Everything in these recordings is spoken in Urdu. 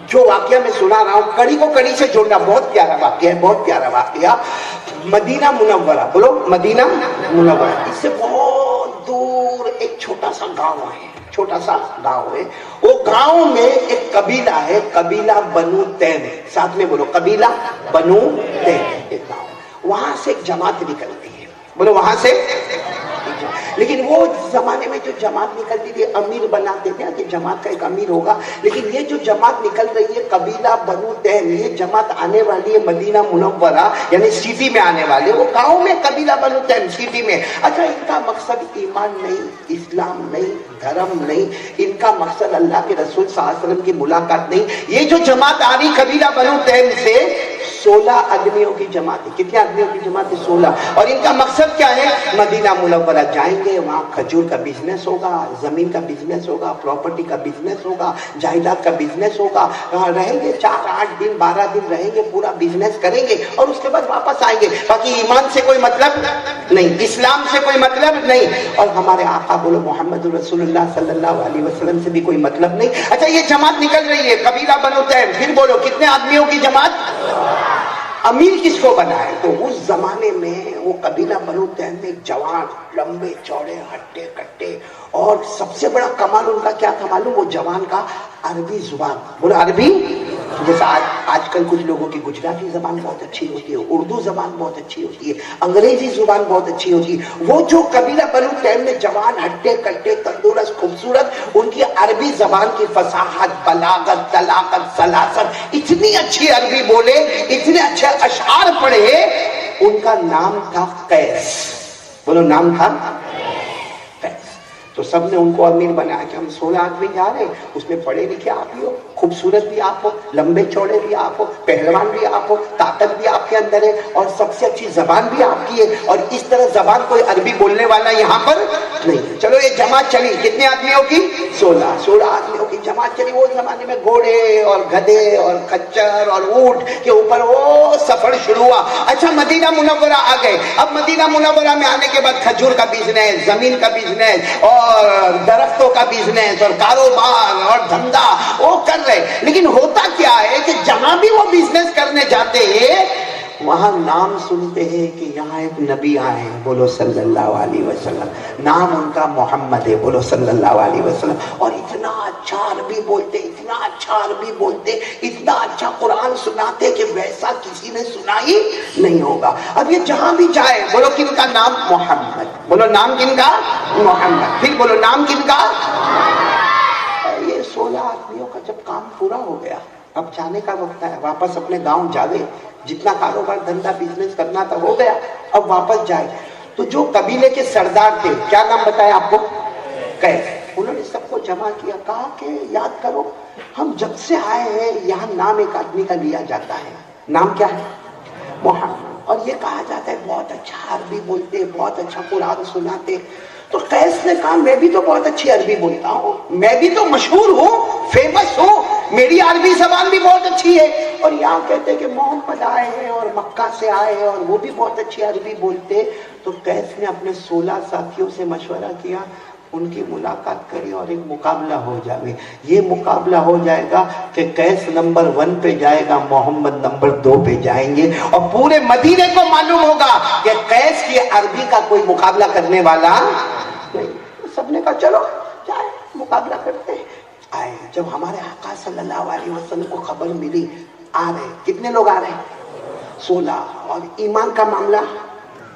جو واقعہ میں سنا رہا ہوں کڑی کو کڑی سے جوڑنا، بہت پیارا واقعہ ہے، بہت پیارا واقعہ. مدینہ منورہ، بولو مدینہ منورہ، اس سے بہت دور ایک چھوٹا سا گاؤں ہے، چھوٹا سا گاؤں ہے. وہ گاؤں میں ایک قبیلہ ہے، قبیلہ بنو تیم. ساتھ میں بولو قبیلہ بنو تیم. ایک گاؤں، وہاں سے ایک جماعت نکلتی ہے، بولو وہاں سے. لیکن وہ زمانے میں جو جماعت نکلتی تھی امیر بناتے تھے کہ جماعت کا ایک امیر ہوگا. لیکن یہ جو جماعت نکل رہی ہے قبیلہ بنو تیم، یہ جماعت آنے والی ہے مدینہ منورہ یعنی سٹی میں آنے والے. وہ گاؤں میں قبیلہ بنو تیم سٹی میں. اچھا ان کا مقصد ایمان نہیں، اسلام نہیں، دھرم نہیں، ان کا مقصد اللہ کے رسول صلی اللہ علیہ وسلم کی ملاقات نہیں. یہ جو جماعت آ رہی قبیلہ بنو تیم سے 16 آدمیوں کی جماعت ہے. کتنے آدمیوں کی جماعت ہے؟ 16. اور ان کا مقصد کیا ہے؟ مدینہ منورہ جائیں گے، وہاں کھجور کا بزنس ہوگا، زمین کا بزنس ہوگا، پراپرٹی کا بزنس ہوگا، جائیداد کا بزنس ہوگا. وہاں رہیں گے 4 8 دن 12 دن رہیں گے، پورا بزنس کریں گے اور اس کے بعد واپس آئیں گے. باقی ایمان سے کوئی مطلب نہیں، اسلام سے کوئی مطلب نہیں، اور ہمارے آقا بولو محمد رسول اللہ صلی اللہ علیہ وسلم سے بھی کوئی مطلب نہیں. اچھا یہ جماعت نکل رہی ہے قبیلہ بنو تیم، پھر بولو کتنے آدمیوں کی جماعت؟ امیر کس کو بنا ہے؟ تو اس زمانے میں وہ قبیلہ بنو تیم میں ایک جوان، لمبے چوڑے ہٹے کٹے، اور سب سے بڑا کمال ان کا کیا تھا معلوم؟ وہ جوان کا عربی زبان. بولو عربی. جیسا آج کل کچھ لوگوں کی گجراتی زبان بہت اچھی ہوتی ہے، اردو زبان بہت اچھی ہوتی ہے، انگریزی زبان بہت اچھی ہوتی ہے. وہ جو قبیلہ بنو تیم میں جوان ہٹے کٹے تندرست خوبصورت، ان کی عربی زبان کی فصاحت، بلاغت، طلاقت، سلاست، اتنی اچھی عربی بولے، اتنے اچھے اشعار پڑھے. ان کا نام تھا قیس. بولو نام تھا قیس. تو سب نے ان کو امیر بنایا کہ ہم 16 آدمی جا رہے ہیں، اس میں پڑھے لکھے آپ ہی ہو، خوبصورت بھی آپ ہو، لمبے چوڑے بھی آپ ہو، پہلوان بھی آپ ہو، طاقت بھی آپ کے اندر ہے، اور سب سے اچھی زبان بھی آپ کی ہے. اور اس طرح زبان کوئی عربی بولنے والا یہاں پر نہیں. چلو یہ جماعت چلی، کتنے آدمیوں کی؟ 16 آدمیوں کی جماعت چلی. وہ زمانے میں گھوڑے اور گدھے اور خچر اور اونٹ کے اوپر وہ سفر شروع ہوا. اچھا مدینہ منورہ آ گئے. اب مدینہ منورہ میں آنے کے بعد کھجور کا بزنس، زمین کا بزنس اور درختوں کا بزنس اور کاروبار اور دھندا وہ کر رہے. لیکن ہوتا کیا ہے کہ جہاں بھی وہ بزنس کرنے جاتے ہیں وہاں نام سنتے ہیں کہ یہاں ایک نبی آئے ہیں، بولو صلی اللہ علیہ وسلم. نام ان کا محمد ہے، بولو صلی اللہ علیہ وسلم. اور اتنا اچھا عربی بولتے، اتنا اچھا عربی بولتے، اتنا اچھا قرآن سناتے کہ ویسا کسی نے سنا ہی نہیں ہوگا. اب یہ جہاں بھی جائے بولو کن کا نام؟ محمد. بولو نام کن کا؟ محمد. پھر بولو نام کن کا؟ یہ 16 آدمیوں کا جب کام پورا ہو گیا، اب جانے کا وقت ہے، واپس اپنے گاؤں جاوے. جتنا کاروبار دھندا بزنس کرنا تھا ہو گیا، اب واپس جائے. تو جو قبیلے کے سردار تھے، کیا نام بتایا آپ کو؟ قیس. انہوں نے سب کو جمع کیا، کہا کہ یاد کرو ہم جب سے آئے ہیں یہاں نام ایک آدمی کا لیا جاتا ہے. نام کیا ہے؟ محمد. اور یہ کہا جاتا ہے بہت اچھا عربی بولتے، بہت اچھا قرآن سناتے. تو قیس نے کہا میں بھی تو بہت اچھی عربی بولتا ہوں، میں بھی تو مشہور ہوں، فیمس ہوں، میری عربی زبان بھی بہت اچھی ہے. اور یہاں کہتے ہیں کہ محمد آئے ہیں اور مکہ سے آئے ہیں اور وہ بھی بہت اچھی عربی بولتے. تو قیس نے اپنے 16 ساتھیوں سے مشورہ کیا، ان کی ملاقات کری اور ایک مقابلہ ہو جائے. یہ مقابلہ ہو جائے گا کہ قیس نمبر 1 پہ جائے گا، محمد نمبر 2 پہ جائیں گے، اور پورے مدینے کو معلوم ہوگا کہ قیس کی عربی کا کوئی مقابلہ کرنے والا نہیں. سب نے کہا چلو جائے مقابلہ کرتے ہیں. آئے جب ہمارے آقا صلی اللہ علیہ وسلم کو خبر ملی آ رہے، کتنے لوگ آ رہے ہیں؟ 16. اور ایمان کا معاملہ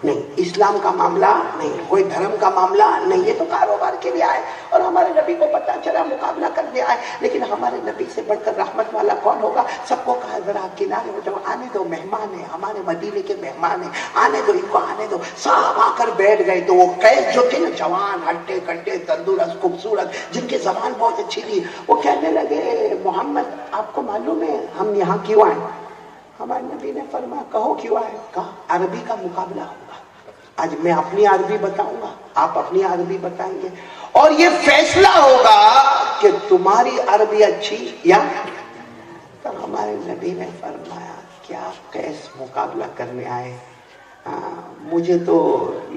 نہیں، اسلام کا معاملہ نہیں، کوئی دھرم کا معاملہ نہیں، یہ تو کاروبار کے لیے آئے. اور ہمارے نبی کو پتا چلا مقابلہ کرنے آئے. لیکن ہمارے نبی سے بڑھ کر رحمت والا کون ہوگا؟ سب کو کہا ذرا کنارے ہو جاؤ، آنے دو، مہمان ہیں ہمارے مدینے کے، مہمان ہیں، آنے دو ان کو، آنے دو. سب آ کر بیٹھ گئے. تو وہ قیس جو تھے نا، جوان ہٹے کٹے تندرست خوبصورت، جن کی زبان بہت اچھی تھی، وہ کہنے لگے محمد آپ کو معلوم ہے ہم یہاں کیوں آئے؟ ہمارے نبی نے فرمایا کہو کیوں آئے؟ کہا عربی کا مقابلہ ہوگا. آج میں اپنی عربی بتاؤں گا، آپ اپنی عربی بتائیں گے، اور یہ فیصلہ ہوگا کہ تمہاری عربی اچھی یا. تو ہمارے نبی نے فرمایا کیا قیس مقابلہ کرنے آئے؟ مجھے تو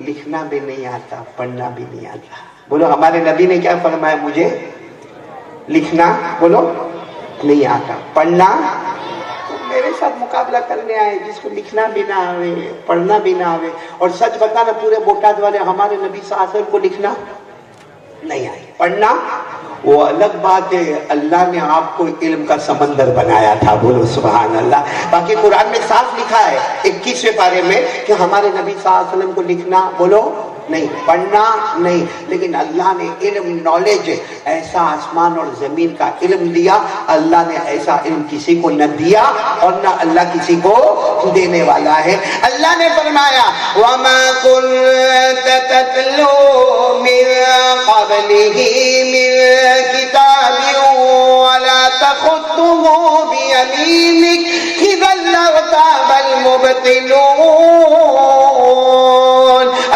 لکھنا بھی نہیں آتا، پڑھنا بھی نہیں آتا. بولو ہمارے نبی نے کیا فرمایا؟ مجھے لکھنا، بولو نہیں آتا. پڑھنا میرے ساتھ مقابلہ کرنے آئے جس کو لکھنا بھی نہ آوے پڑھنا بھی نہ آوے. اور سچ بتانا پورے بوٹاد والے ہمارے نبی صلی اللہ علیہ وسلم کو لکھنا نہیں آئے. پڑھنا وہ الگ بات ہے. اللہ نے آپ کو علم کا سمندر بنایا تھا. بولو سبحان اللہ. باقی قرآن میں صاف لکھا ہے 21ویں پارے میں کہ ہمارے نبی صلی اللہ علیہ وسلم کو لکھنا بولو نہیں پڑھنا نہیں. لیکن اللہ نے علم نالج ایسا آسمان اور زمین کا علم دیا. اللہ نے ایسا علم کسی کو نہ دیا اور نہ اللہ کسی کو دینے والا ہے. اللہ نے فرمایا وَمَا كُنْتَ تَتْلُو مِنْ قَبْلِهِ مِنْ كِتَابٍ وَلَا تَخُطُّهُ بِيَمِينِكَ إِذًا لَارْتَابَ الْمُبْطِلُونَ.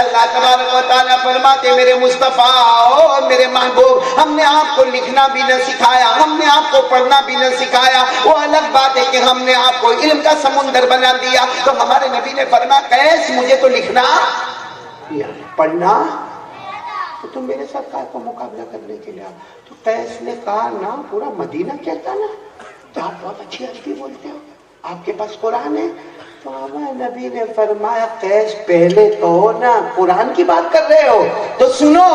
اللہ تبارک و تعالیٰ فرماتے میرے مصطفیٰ اور میرے محبوب ہم نے آپ کو لکھنا بھی نہ سکھایا, ہم نے آپ کو پڑھنا بھی نہ سکھایا. وہ الگ بات ہے کہ ہم نے آپ کو علم کا سمندر بنا دیا. تو ہمارے نبی نے فرمایا کیس مجھے تو لکھنا پڑھنا تو تم میرے ساتھ کہا کو مقابلہ کرنے کے لیے. تو قیس نے کہا نا پورا مدینہ کہتا نا تو آپ بہت اچھی عربی بولتے ہو, آپ کے پاس قرآن ہے. تو ہمارے نبی نے فرمایا قیس پہلے تو ہو نا, قرآن کی بات کر رہے ہو تو سنو.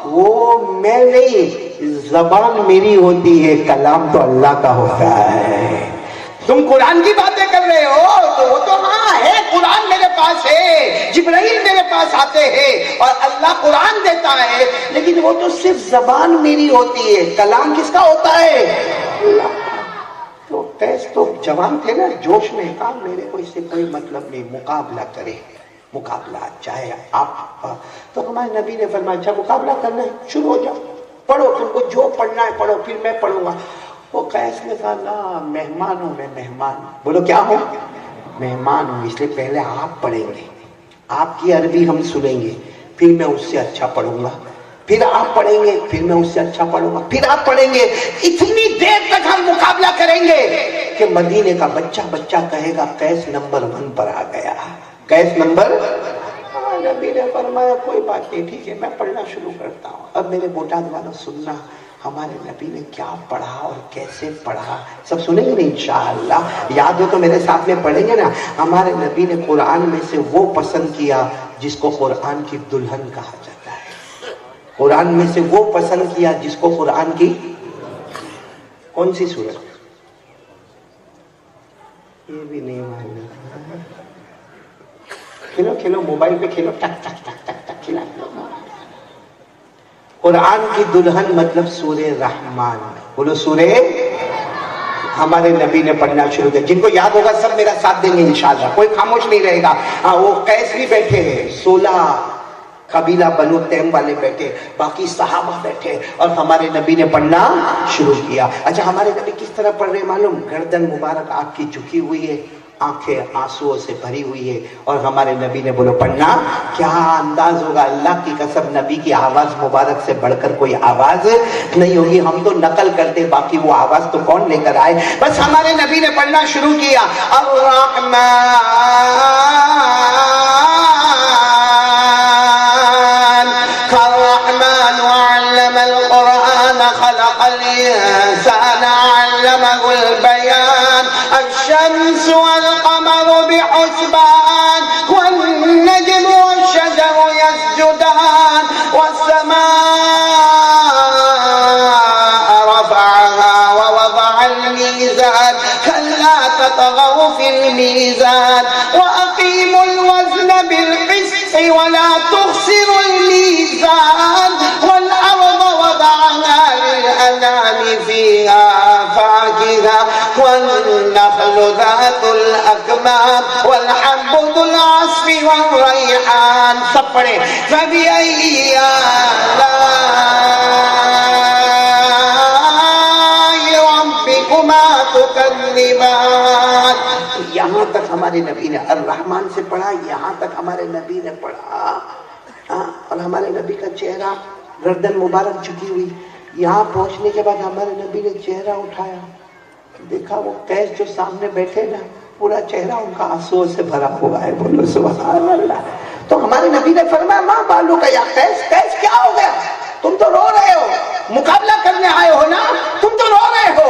وہ میں نہیں, زبان میری ہوتی ہے, کلام تو اللہ کا ہوتا ہے. تم قرآن کی باتیں کر رہے ہو تو وہ تو ہاں ہے, قرآن میرے پاس ہے, جبرائیل میرے پاس آتے ہیں اور اللہ قرآن دیتا ہے. لیکن وہ تو صرف زبان میری ہوتی ہے, کلام کس کا ہوتا ہے؟ اللہ. تو قیس تو جوان تھے نا, جوش میں کہا میرے کو اس سے کوئی مطلب نہیں, مقابلہ کرے, مقابلہ چاہے آپ. تو ہمارے نبی نے فرمایا اچھا مقابلہ کرنا ہے شروع ہو جاؤ, پڑھو, تم کو جو پڑھنا ہے پڑھو, پھر میں پڑھوں گا. وہ قیس نے کہا نا مہمان ہوں, میں مہمان ہوں. بولو کیا ہوں؟ مہمان ہوں, اس لیے پہلے آپ پڑھیں گے, آپ کی عربی ہم سنیں گے, پھر میں اس سے اچھا پڑھوں گا, پھر آپ پڑھیں گے, پھر میں اس سے اچھا پڑھوں گا, پھر آپ پڑھیں گے. اتنی دیر تک ہم مقابلہ کریں گے کہ مدینے کا بچہ بچہ کہے گا قیس نمبر 1 پر آ گیا, قیس نمبر. نبی نے فرمایا کوئی بات نہیں, ٹھیک ہے میں پڑھنا شروع کرتا ہوں. اب میرے بوٹاد والوں سننا ہمارے نبی نے کیا پڑھا اور کیسے پڑھا, سب سنیں گے نا انشاءاللہ. یاد ہو تو میرے ساتھ میں پڑھیں گے نا. ہمارے نبی نے قرآن میں سے وہ پسند کیا جس کو قرآن کی دلہن کہا جاتا ہے. قرآن میں سے وہ پسند کیا جس کو قرآن کی کون سی سورت؟ یہ بھی نہیں معلوم. کھیلو کھیلو, موبائل پہ کھیلو, ٹک ٹک ٹک ٹک ٹک کھلا. قرآن کی دلہن مطلب سورہ رحمان. بولو سورہ. ہمارے نبی نے پڑھنا شروع کیا. جن کو یاد ہوگا سب میرا ساتھ دیں گے انشاءاللہ, کوئی خاموش نہیں رہے گا. ہاں وہ قیس بھی بیٹھے ہیں, 16 قبیلہ بنو تیم والے بیٹھے, باقی صحابہ بیٹھے, اور ہمارے نبی نے پڑھنا شروع کیا. اچھا ہمارے نبی کس طرح پڑھ رہے معلوم؟ گردن مبارک آپ کی جھکی ہوئی ہے, آنکھیں آنسوؤں سے بھری ہوئی ہے, اور ہمارے نبی نے بولو پڑھنا. کیا انداز ہوگا, اللہ کی قسم نبی کی آواز مبارک سے بڑھ کر کوئی آواز نہیں ہوگی. ہم تو نقل کرتے, باقی وہ آواز تو کون لے کر آئے. بس ہمارے نبی نے پڑھنا شروع کیا. خلق الإنسان علمه البيان الشمس والقمر بحسبان والنجم والشجر يسجدان والسماء رفعها ووضع الميزان كلا تطغوا في الميزان وأقيموا الوزن بالقسط ولا تخسروا الميزان والأرض وضعها للأنام فيها فاكهة والنخل ذات الأكمام والحب ذو العصف والريحان. سب پڑھے. فبأي آلاء ربكما تكذبان. یہاں تک ہمارے نبی نے الرحمن سے پڑھا, یہاں تک ہمارے نبی نے پڑھا. اور ہمارے نبی کا چہرہ, گردن مبارک جھکی ہوئی. یہاں پہنچنے کے بعد ہمارے نبی نے چہرہ اٹھایا, دیکھا وہ قیس جو سامنے بیٹھے نا, پورا چہرہ ان کا آنسوؤں سے بھرا ہوا ہے. بولو سبحان اللہ. تو ہمارے نبی نے فرمایا ماں بالو کا یا قیس, قیس کیا ہو گیا, تم تو رو رہے ہو, مقابلہ کرنے آئے ہو نا, تم تو رو رہے ہو.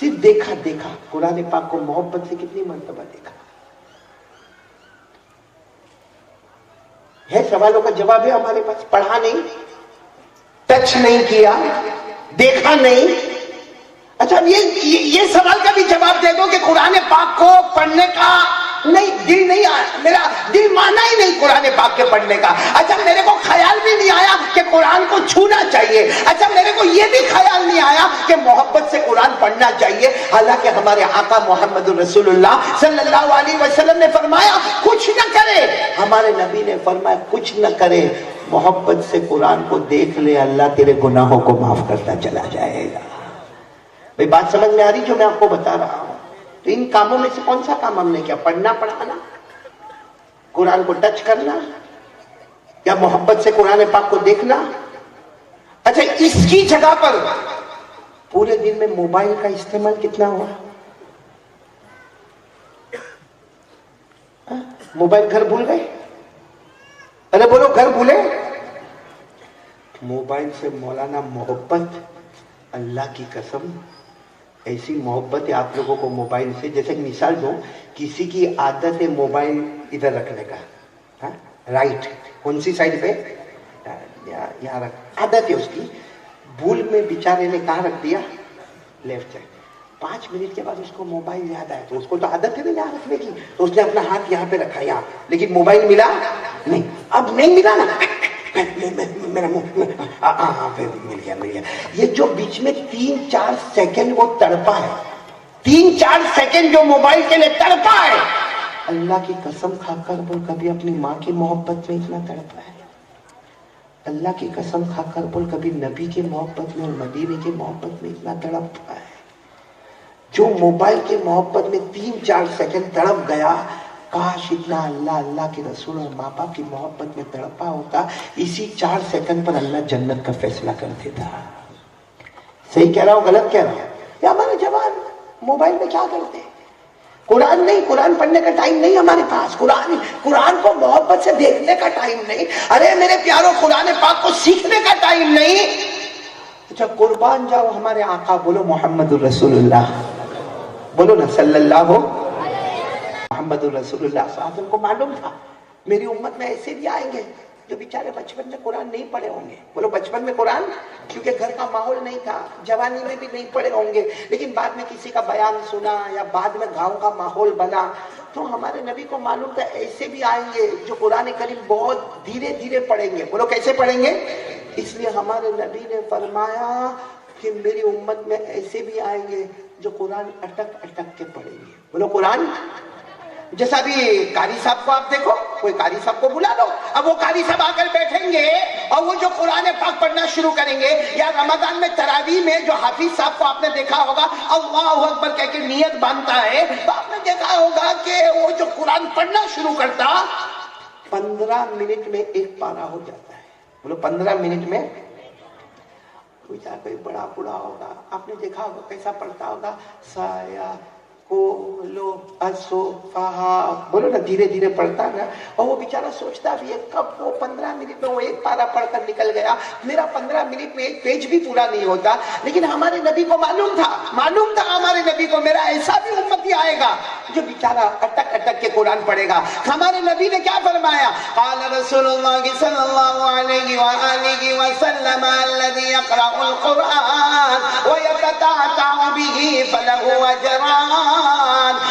صرف دیکھا دیکھا قرآن پاک کو محبت سے کتنی مرتبہ دیکھا ہے؟ سوالوں کا جواب ہے ہمارے پاس. پڑھا نہیں, ٹچ نہیں کیا, دیکھا نہیں. اچھا یہ سوال کا بھی جواب دے دو کہ قرآن پاک کو پڑھنے کا نہیں, دل نہیں آیا, میرا دل مانا ہی نہیں قرآن پاک کے پڑھنے کا. اچھا میرے کو خیال بھی نہیں آیا کہ قرآن کو چھونا چاہیے. اچھا میرے کو یہ بھی خیال نہیں آیا کہ محبت سے قرآن پڑھنا چاہیے. حالانکہ ہمارے آقا محمد رسول اللہ صلی اللہ علیہ وسلم نے فرمایا کچھ نہ کرے. ہمارے نبی نے فرمایا کچھ نہ کرے, محبت سے قرآن کو دیکھ لے, اللہ تیرے گناہوں کو معاف کرتا چلا جائے گا. بھئی بات سمجھ میں آ رہی جو میں آپ کو بتا رہا ہوں؟ تو ان کاموں میں سے کون سا کام ہم نے کیا؟ پڑھنا, پڑھانا, قرآن کو ٹچ کرنا, یا محبت سے قرآن پاک کو دیکھنا؟ اچھا اس کی جگہ پر پورے دن میں موبائل کا استعمال کتنا ہوا؟ موبائل گھر بھول گئے؟ ارے بولو گھر بھولے؟ موبائل سے مولانا محبت, اللہ کی قسم ایسی محبت ہے آپ لوگوں کو موبائل سے. جیسے کہ مثال دو, کسی کی عادت ہے موبائل ادھر رکھنے کا, رائٹ, کون سی سائڈ پہ؟ یہاں رکھ, عادت ہے اس کی. بھول میں بیچارے نے کہاں رکھ دیا؟ Left side. 5 منٹ کے بعد اس کو موبائل یاد آیا, تو اس کو تو عادت ہے نا یہاں رکھنے کی, تو اس نے اپنا ہاتھ یہاں پہ رکھا یہاں, لیکن موبائل ملا نہیں. اب نہیں ملا نا, میرا مل گیا. یہ جو بیچ میں 3-4 سیکنڈ وہ تڑپا ہے, 3-4 سیکنڈ جو موبائل کے لیے تڑپا ہے, اللہ کی قسم کھا کر بول کبھی اپنی ماں کی محبت میں اتنا تڑپا ہے؟ اللہ کی قسم کھا کر بول کبھی نبی کی محبت میں اور مدینے کی محبت میں اتنا تڑپا ہے؟ جو موبائل کی محبت میں 3-4 سیکنڈ تڑپ گیا, کاش اتنا اللہ, اللہ کے رسول اور ماں باپ کی محبت میں تڑپا ہوتا, اسی 4 سیکنڈ پر اللہ جنت کا فیصلہ کر دیتا. صحیح کہہ رہا ہوں غلط کہہ رہا ہوں؟ یا ہمارے جوان موبائل میں کیا کرتے ہیں؟ قرآن نہیں, قرآن پڑھنے کا ٹائم نہیں ہمارے پاس, قرآن کو محبت سے دیکھنے کا ٹائم نہیں. ارے میرے پیاروں قرآن پاک کو سیکھنے کا ٹائم نہیں. اچھا قربان جاؤ ہمارے آقا, بولو محمد الرسول اللہ, بولو نا صلی اللہ محمد الرسول اللہ. صاحب کو معلوم تھا میری امت میں ایسے بھی آئیں گے جو بیچارے بچپن میں قرآن نہیں پڑھے ہوں گے. بولو بچپن میں قرآن, کیونکہ گھر کا ماحول نہیں تھا, جوانی میں بھی نہیں پڑھے ہوں گے, لیکن بعد میں کسی کا بیان سنا یا بعد میں گاؤں کا ماحول بنا, تو ہمارے نبی کو معلوم تھا ایسے بھی آئیں گے جو قرآن کریم بہت دھیرے دھیرے پڑھیں گے. بولو کیسے پڑھیں گے؟ اس لیے ہمارے نبی نے فرمایا کہ میری امت میں ایسے بھی آئیں گے جو قرآن اٹک اٹک کے پڑھیں گے. بولو قرآن. جیسا بھی قاری صاحب کو آپ دیکھو, کوئی قاری صاحب کو بلا لو, اب وہ قاری صاحب آ کر بیٹھیں گے اور وہ جو قرآن پاک پڑھنا شروع کریں گے. یا رمضان میں تراویح میں جو حافظ صاحب کو آپ نے دیکھا ہوگا اللہ اکبر کہہ کے نیت باندھتا ہے, تو آپ نے دیکھا ہوگا کہ وہ جو قرآن پڑھنا شروع کرتا 15 منٹ میں ایک پارہ ہو جاتا ہے. بولو 15 منٹ میں. کوئی بڑا بڑا ہوگا, آپ نے دیکھا ہوگا کیسا پڑھتا ہوگا, سایہ کو لو اسو فہا, بولو نا دھیرے دھیرے پڑھتا نا, اور وہ بیچارہ سوچتا بھی ہے کب وہ 15 منٹ میں وہ ایک پارہ پڑھ کر نکل گیا, میرا 15 منٹ میں ایک پیج بھی پورا نہیں ہوتا. لیکن ہمارے نبی کو معلوم تھا ہمارے نبی کو میرا ایسا بھی امتی آئے گا جو بیچارہ اٹک اٹک کے قرآن پڑھے گا. ہمارے نبی نے کیا فرمایا؟ قال رسول اللہ صلی اللہ علیہ وآلہ وسلم الذي يقرأ القرآن ويتتعتع به فله أجران.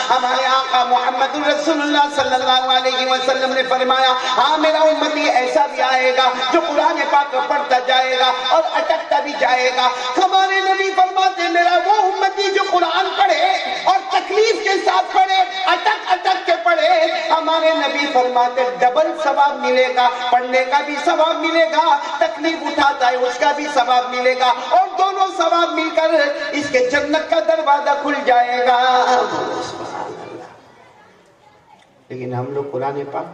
ہمارے آقا محمد رسول اللہ صلی اللہ علیہ وسلم نے فرمایا ہاں میرا امتی ایسا بھی آئے گا جو قرآن پاک پڑھتا جائے گا اور اٹکتا بھی جائے گا. ہمارے نبی فرماتے میرا وہ امتی جو قرآن پڑھے اور تکلیف کے ساتھ پڑھے, اٹک اٹک کے پڑھے, ہمارے نبی فرماتے ڈبل ثواب ملے گا, پڑھنے کا بھی ثواب ملے گا, تکلیف اٹھاتا ہے اس کا بھی ثواب ملے گا, اور دونوں ثواب مل کر اس کے جنت کا دروازہ کھل جائے گا. لیکن ہم لوگ قرآن پاک,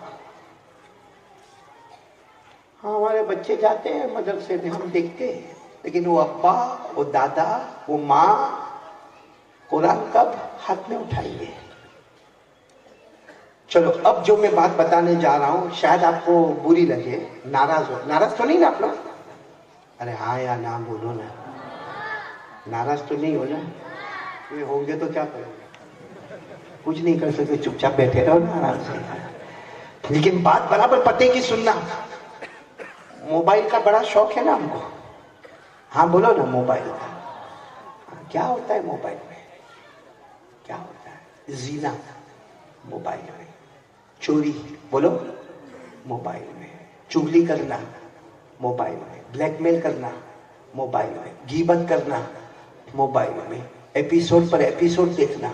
ہاں ہمارے بچے جاتے ہیں مدرسے میں, ہم دیکھتے ہیں, لیکن وہ ابا, وہ دادا, وہ ماں قرآن کب ہاتھ میں اٹھائیں گے؟ چلو اب جو میں بات بتانے جا رہا ہوں شاید آپ کو بری لگے, ناراض تو نہیں نا آپ لوگ؟ ارے ہاں یا نہ بولو نا, ناراض تو نہیں ہو نا. یہ ہوں گے تو کیا کریں گے؟ کچھ نہیں کر سکتے, چپ چاپ بیٹھے رہو نا آرام سے. لیکن بات برابر پتے کی سننا. موبائل کا بڑا شوق ہے نا ہم کو. ہاں بولو نا, موبائل کا کیا ہوتا ہے؟ موبائل میں کیا ہوتا ہے؟ زینا موبائل میں, چوری بولو موبائل میں, چغلی کرنا موبائل میں, بلیک میل کرنا موبائل میں, غیبت کرنا موبائل میں, ایپیسوڈ پر ایپیسوڈ دیکھنا.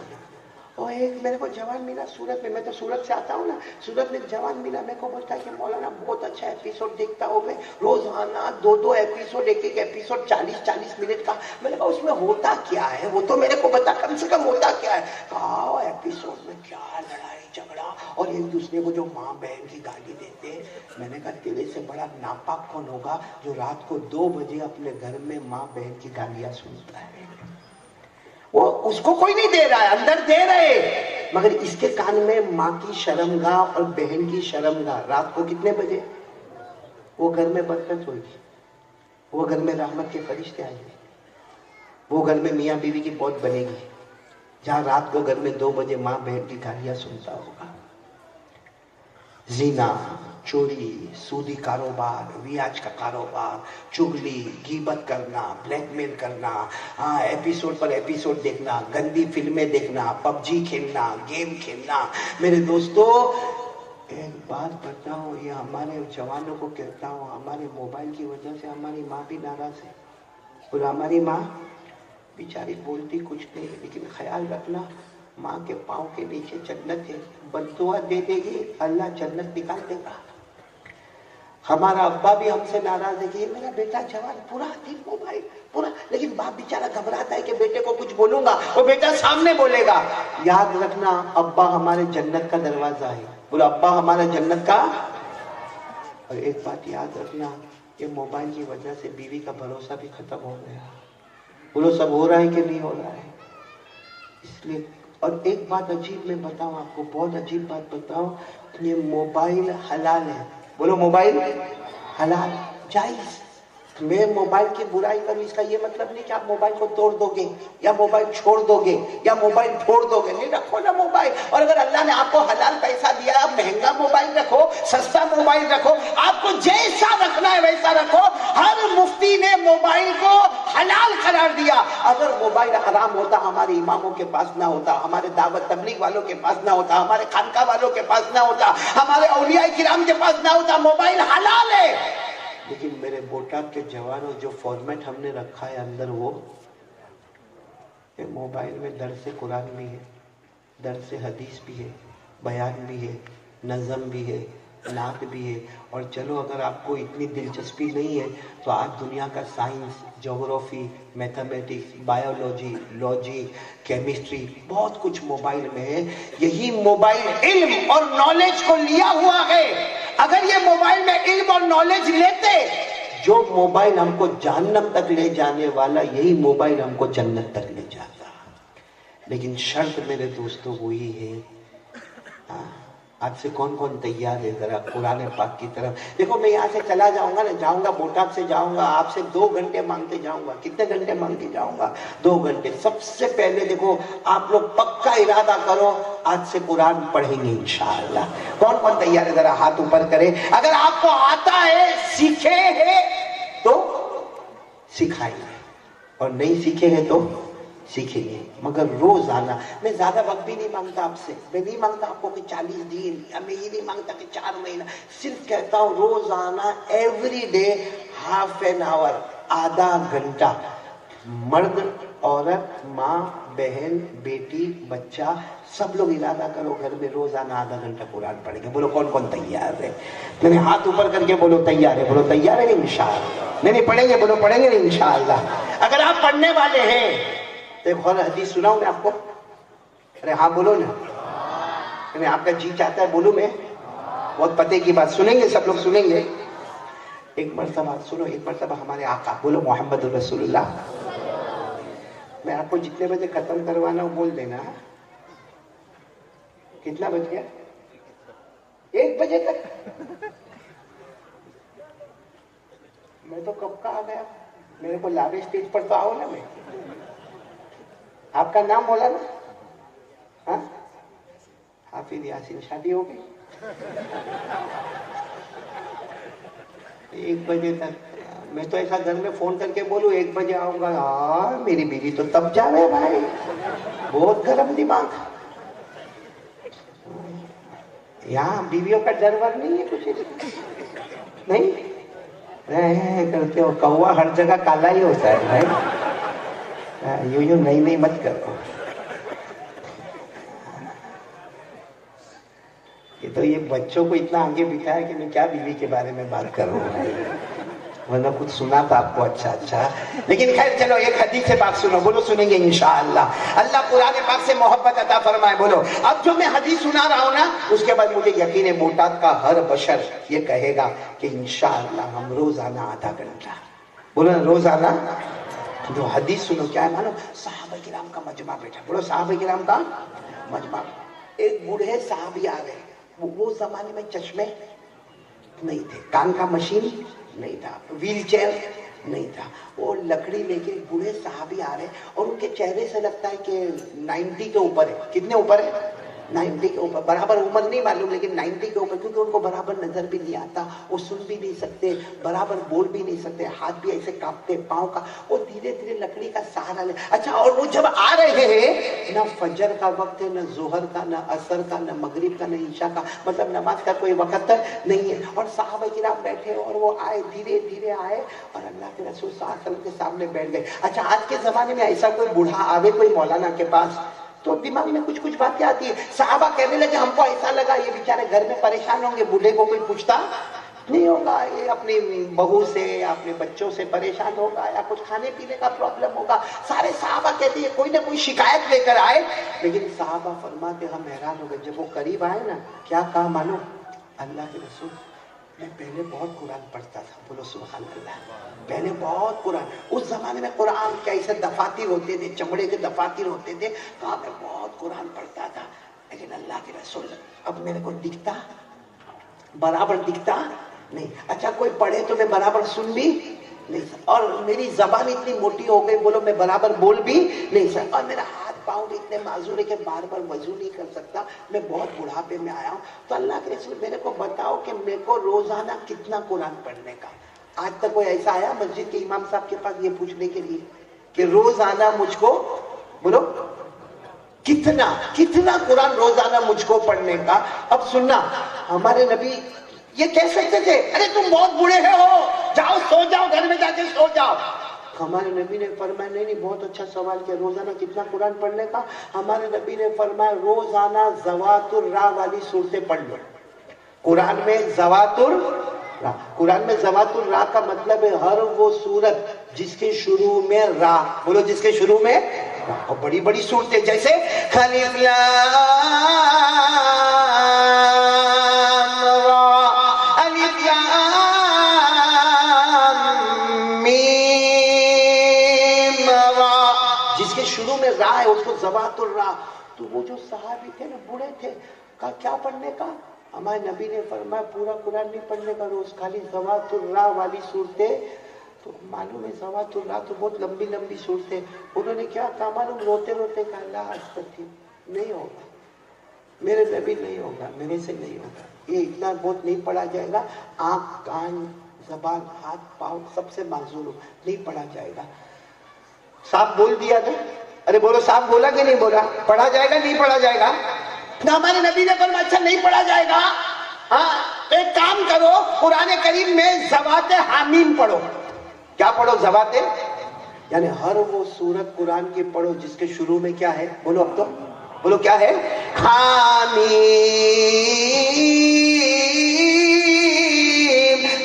اور ایک میرے کو جوان ملا سورت میں تو سورت سے آتا ہوں نا, سورت میں جوان ملا میرے کو بولتا ہے کہ مولانا بہت اچھا ایپیسوڈ دیکھتا ہوں میں روزانہ, 2 ایپیسوڈ, ایک ایپیسوڈ 40 منٹ کا. میں نے کہا اس میں ہوتا کیا ہے, وہ تو میرے کو بتا کم سے کم ہوتا کیا ہے. کہا ایپیسوڈ میں کیا لڑائی جھگڑا اور ایک دوسرے کو جو ماں بہن کی گالی دیتے. میں نے کہا تیرے سے بڑا ناپاک کون ہوگا جو رات کو 2 بجے اپنے گھر میں ماں بہن کی گالیاں سنتا ہے. وہ اس کو کوئی نہیں دے رہا ہے, اندر دے رہے, مگر اس کے کان میں ماں کی شرمگاہ اور بہن کی شرمگاہ. رات کو کتنے بجے وہ گھر میں برکت ہوگی, وہ گھر میں رحمت کے فرشتے آئیں گے, وہ گھر میں میاں بیوی کی موت بنے گی جہاں رات کو گھر میں 2 بجے ماں بہن کی گالیاں سنتا ہوگا. زنا, چوری, سودی کاروبار, ریاج کا کاروبار, چغلی, غیبت کرنا, بلیک میل کرنا, ایپیسوڈ پر ایپیسوڈ دیکھنا, گندی فلمیں دیکھنا, پب جی کھیلنا, گیم کھیلنا. میرے دوستو ایک بات بتاؤں, یہ ہمارے جوانوں کو کہتا ہوں, ہمارے موبائل کی وجہ سے ہماری ماں بھی ناراض ہے. اور ہماری ماں بیچاری بولتی کچھ نہیں, لیکن خیال رکھنا ماں کے پاؤں کے نیچے جنت ہے, بددعا دے دے گی اللہ جنت نکال دے گا. ہمارا ابا بھی ہم سے ناراض ہے کہ میرا بیٹا جوان پورا دن موبائل پورا, لیکن باپ بیچارہ گھبراتا ہے کہ بیٹے کو کچھ بولوں گا وہ بیٹا سامنے بولے گا. یاد رکھنا ابا ہمارے جنت کا دروازہ ہے. بولو ابا ہمارا جنت کا. اور ایک بات یاد رکھنا, یہ موبائل کی وجہ سے بیوی کا بھروسہ بھی ختم ہو گیا. بولو سب ہو رہا ہے کہ نہیں ہو رہا ہے؟ اس لیے. اور ایک بات عجیب میں بتاؤں آپ کو, بہت عجیب بات بتاؤں, یہ موبائل حلال ہے. بولو موبائل حلال جائز. میں موبائل کی برائی کروں اس کا یہ مطلب نہیں کہ آپ موبائل کو توڑ دو گے یا موبائل چھوڑ دو گے یا موبائل پھوڑ دو گے. نہیں, رکھو نا موبائل. اور اگر اللہ نے آپ کو حلال پیسہ دیا, آپ مہنگا موبائل رکھو, سستا موبائل رکھو, آپ کو جیسا رکھنا ہے ویسا رکھو. ہر مفتی نے موبائل کو حلال قرار دیا. اگر موبائل حرام ہوتا, ہمارے اماموں کے پاس نہ ہوتا, ہمارے دعوت تبلیغ والوں کے پاس نہ ہوتا, ہمارے خانقاہ والوں کے پاس نہ ہوتا, ہمارے اولیاء کرام کے پاس نہ ہوتا. موبائل حلال ہے. لیکن میرے بوٹاک کے جوانوں, جو فارمیٹ ہم نے رکھا ہے اندر, وہ موبائل میں درس قرآن بھی ہے, درس حدیث بھی ہے, بیان بھی ہے, نظم بھی ہے, نعت بھی ہے. اور چلو اگر آپ کو اتنی دلچسپی نہیں ہے تو آج دنیا کا سائنس, جغرافی, میتھمیٹکس, بایولوجی, لاجک, کیمسٹری, بہت کچھ موبائل میں ہے. یہی موبائل علم اور نالج کو لیا ہوا ہے. اگر یہ موبائل میں علم اور نالج لیتے, جو موبائل ہم کو جہنم تک لے جانے والا, یہی موبائل ہم کو جنت تک لے جاتا. لیکن شرط میرے دوستوں وہی ہے. آپ سے کون کون تیار ہے ذرا قرآن پاک کی طرف دیکھو. میں یہاں سے چلا جاؤں گا نا, جاؤں گا بوٹاک سے جاؤں گا, آپ سے 2 گھنٹے مانگتے جاؤں گا. کتنے گھنٹے مانگتے جاؤں گا؟ 2 گھنٹے. سب سے پہلے دیکھو آپ لوگ پکا ارادہ کرو, آج سے قرآن پڑھیں گے انشاءاللہ. کون کون تیار ہے ذرا ہاتھ اوپر کرے. اگر آپ کو آتا ہے, سیکھے ہیں تو سکھائیں گے, اور نہیں سیکھے ہیں تو سیکھیں گے. مگر روزانہ. میں زیادہ وقت بھی نہیں مانگتا آپ سے, میں نہیں مانگتا آپ کو کہ 40 دن, یا میں یہ نہیں مانگتا کہ 4 مہینہ. صرف کہتا ہوں روزانہ every day half an hour, آدھا گھنٹہ. مرد, عورت, ماں, بہن, بیٹی, بچہ, سب لوگ ارادہ کرو گھر میں روزانہ آدھا گھنٹہ قرآن پڑھیں گے. بولو کون کون تیار ہے؟ میں نے ہاتھ اوپر کر کے بولو تیار ہے. بولو تیار ہے انشاءاللہ. نہیں پڑھیں گے, بولو پڑھیں گے انشاءاللہ. اگر آپ پڑھنے والے ہیں تو ایک اور حدیث سناؤں میں آپ کو. ارے ہاں بولو نا. میں آپ کا جی چاہتا ہے بولوں میں. بہت پتے کی بات سنیں گے, سب لوگ سنیں گے. ایک مرتبہ سنو, ایک مرتبہ ہمارے آقا, بولو محمد رسول اللہ. میں آپ کو جتنے بجے ختم کروانا ہوں بول دینا. کتنا بج گیا؟ 1 بجے تک. میں تو کب کا آ گیا. میرے کو لاوے اسٹیج پر تو آؤ نا. میں آپ کا نام مولانا؟ ہاں حافظ یاسین، شادی ہو گئی؟ 1 بجے تک میں تو ایسا گھر میں فون کر کے بولوں 1 بجے آؤں گا، ہاں میری بیوی تو تب جاوے بھائی، بہت گرم دماغ. یہاں بیویوں کا ڈر ور نہیں ہے کچھ نہیں کرتے ہو. کوا ہر جگہ کالا ہی ہوتا ہے بھائی، یوں نہیں مت کرو. یہ بچوں کو اتنا آگے بٹھایا کہ میں کیا بیوی کے بارے میں بات کر رہا ہوں، ورنہ کچھ سنا تھا آپ کو اچھا. لیکن خیر چلو ایک حدیث سے بات سنو، بولو سنیں گے انشاءاللہ. اللہ قرآن پاک سے محبت عطا فرمائے. بولو اب جو میں حدیث سنا رہا ہوں نا، اس کے بعد مجھے یقین ہے معتاد کا ہر بشر یہ کہے گا کہ انشاءاللہ ہم روزانہ آدھا گھنٹہ، بولو نا روزانہ. جو حدیث سنو کیا ہے معلوم؟ صحابہ کرام کا مجمع بیٹھا. بولو صحابہ کرام کا مجمع. ایک بوڑھے صحابی آ گئے. وہ زمانے میں چشمے نہیں تھے، کان کا مشین نہیں تھا، ویل چیئر نہیں تھا. وہ لکڑی لے کے بوڑھے صحابی آ رہے اور ان کے چہرے سے لگتا ہے کہ 90 کے اوپر ہے. کتنے اوپر ہے؟ 90 کے اوپر. برابر عمر نہیں معلوم لیکن 90 کے اوپر، کیونکہ ان کو برابر نظر بھی نہیں آتا، وہ سن بھی نہیں سکتے، برابر بول بھی نہیں سکتے، ہاتھ بھی ایسے کانپتے پاؤں کا. وہ دھیرے دھیرے لکڑی کا سہارا لے. اچھا اور وہ جب آ رہے ہیں، نہ فجر کا وقت ہے، نہ ظہر کا، نہ عصر کا، نہ مغرب کا، نہ عشاء کا، مطلب نماز کا کوئی وقت نہیں ہے. اور صحابہ کرام بیٹھے اور وہ آئے، دھیرے دھیرے آئے اور اللہ کے رسول صلی اللہ علیہ وسلم کے سامنے بیٹھ گئے. اچھا آج کے زمانے میں ایسا کوئی بوڑھا آوے کوئی مولانا کے پاس تو دماغ میں کچھ باتیں آتی ہے. صحابہ کہنے لگے ہم کو ایسا لگا یہ بیچارے گھر میں پریشان ہوں گے، بوڑھے کو کوئی پوچھتا نہیں ہوگا، یہ اپنی بہو سے یا اپنے بچوں سے پریشان ہوگا یا کچھ کھانے پینے کا پرابلم ہوگا. سارے صحابہ کہتے ہیں کوئی نہ کوئی شکایت لے کر آئے. لیکن صحابہ فرماتے ہم حیران ہو گئے. جب وہ قریب آئے نا، کیا کہا معلوم؟ اللہ کے رسول میں پہلے بہت قرآن پڑھتا تھا. بولو سبحان اللہ. پہلے بہت قرآن، اس زمانے میں قرآن کے ایسے دفاتر ہوتے تھے، چمڑے کے دفاتر ہوتے تھے، تو میں بہت قرآن پڑھتا تھا. لیکن اللہ کے رسول اب میرے کو دکھتا، برابر دکھتا نہیں. اچھا کوئی پڑھے تو میں برابر سن بھی نہیں سکتا، اور میری زبان اتنی موٹی ہو گئی، بولو میں برابر بول بھی نہیں سکتا، اور میرا ہاتھ پاؤں بھی اتنے معذور ہے کہ بار بار وضو نہیں کر سکتا. میں بہت بڑھاپے میں آیا ہوں. تو اللہ کے رسول میرے کو بتاؤ کہ میرے کو روزانہ کتنا قرآن پڑھنے کا. آج تک کوئی ایسا آیا مسجد کے امام صاحب کے پاس یہ پوچھنے کے لیے کہ روزانہ مجھ کو بولو کتنا قرآن روزانہ مجھ کو پڑھنے کا؟ اب سننا، ہمارے نبی یہ کہہ سکتے تھے ارے تم بہت بوڑھے ہو، جاؤ سو جاؤ، گھر میں جا کے سو جاؤ. ہمارے نبی نے فرمایا نہیں بہت اچھا سوال کیا، روزانہ کتنا قرآن پڑھنے کا؟ ہمارے نبی نے فرمایا روزانہ ذوات الراء والی صورتیں پڑھ لو. قرآن میں ذوات الراء کا مطلب ہے ہر وہ صورت جس کے شروع میں را، بولو جس کے شروع میں را. اور بڑی بڑی صورتیں جیسے الف لام را، الف لام میم را، جس کے شروع میں را ہے اس کو ذوات الراء. تو وہ جو صحابی تھے نا بوڑھے تھے، کہا کیا پڑھنے کا؟ ہمارے نبی نے فرمایا پورا قرآن نہیں پڑھنے کا، روز خالی ذوات الراء والی صورتیں. تو معلوم ہے ذوات الراء تو بہت لمبی لمبی صورتیں. انہوں نے کیا کہا معلوم؟ روتے روتے کہا اللہ استغفر، نہیں ہوگا میرے نبی، نہیں ہوگا میرے سے نہیں ہوگا، یہ اتنا بہت نہیں پڑھا جائے گا. آنکھ کان زبان ہاتھ پاؤں سب سے معذور ہو، نہیں پڑھا جائے گا. صاحب بول دیا نا، ارے بولو صاحب بولا کہ نہیں بولا؟ پڑھا جائے گا نہیں پڑھا جائے گا؟ نہ ہمارے نبی نے فرمایا اچھا نہیں پڑھا جائے گا. ہاں تو ایک کام کرو، قرآن کریم میں ذوات حامیم پڑھو. کیا پڑھو؟ ذوات، یعنی ہر وہ سورت قرآن کی پڑھو جس کے شروع میں کیا ہے؟ بولو اب تو بولو کیا ہے؟ حامیم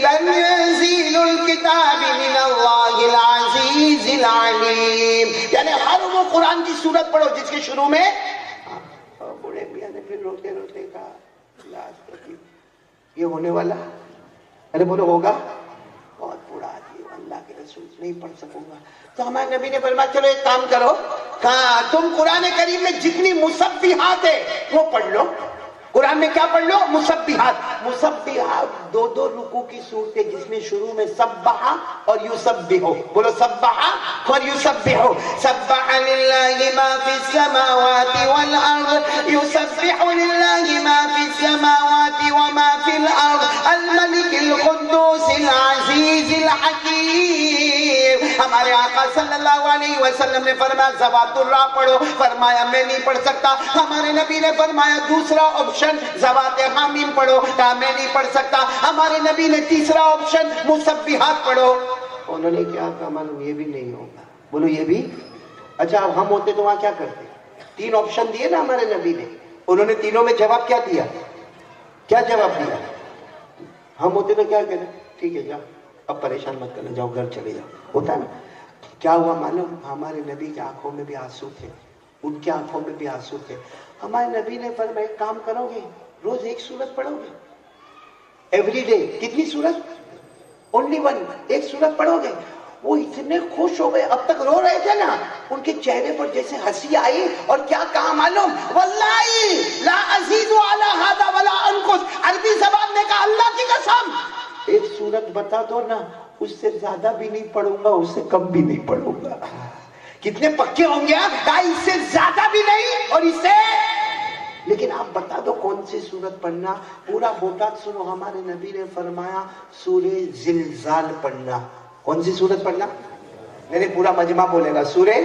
تنزیل الکتاب من اللہ العزیز العلیم. یعنی ہر وہ قرآن کی سورت پڑھو جس کے شروع میں. بوڑھے میاں نے پھر روتے روتے کہا یہ ہونے والا، ارے بولو ہوگا، بہت بوڑھا آدمی اللہ کے رسول نہیں پڑھ سکوں گا. تو ہمارے نبی نے فرمایا چلو ایک کام کرو، تم قرآن کریم میں جتنی مصبحات ہے وہ پڑھ لو. قرآن قرآن میں کیا پڑھ لو؟ مسبحات. مسبحات دو دو رکوع کی صورت ہے جس میں شروع میں سبحا اور یسبحو. بولو سبحا اور یسبحو. سبح للہ ما فی السماوات والارض یسبح للہ ما فی السماوات وما فی الارض الملک القدوس العزیز الحکیم. ہمارے آقا صلی اللہ علیہ وسلم نے فرمایا زوات الراء پڑھو. فرمایا میں نہیں پڑھ سکتا. ہمارے نبی نے فرمایا دوسرا آپشن زوات حامیم پڑھو. کہا میں نہیں پڑھ سکتا. ہمارے نبی نے تیسرا آپشن مسبحات پڑھو. انہوں نے کیا کہا معلوم؟ یہ بھی نہیں ہوگا. بولو یہ بھی. اچھا اب ہم ہوتے تو وہاں کیا کرتے؟ تین آپشن دیے نا ہمارے نبی نے, انہوں نے تینوں میں جواب کیا دیا؟ کیا جواب دیا؟ ہم ہوتے تو کیا کہتے؟ ٹھیک ہے جاؤ, اب پریشان مت کرنا, جاؤ گھر چلے جاؤ. ہوتا ہے نا. کیا ہوا معلوم؟ ہمارے نبی کی آنکھوں میں بھی آنسو تھے, ان کی آنکھوں میں بھی آنسو تھے. ہمارے نبی نے فرمایا ایک کام کرو گے, روز ایک سورت پڑھو گے ایوری ڈے. کتنی سورت؟ Only one. ایک سورت پڑھو گے. وہ اتنے خوش ہو گئے, اب تک رو رہے تھے نا, ان کے چہرے پر جیسے ہنسی آئی. اور کیا کہا معلوم؟ واللہ لا ازید علی ھذا ولا انقص. عربی زبان میں کہا اللہ کی قسم ایک سورت بتا دو نا, اس سے زیادہ بھی نہیں پڑھوں گا, اس سے کم بھی نہیں پڑھوں گا. کتنے پکے ہوں گے آپ, اس سے زیادہ بھی نہیں اور اس سے, لیکن آپ بتا دو کون سی سورت پڑھنا. پورا بوٹات سنو, ہمارے نبی نے فرمایا سورہ زلزال پڑھنا. کون سی سورت پڑھنا؟ میرے پورا مجمع بولے گا سورہ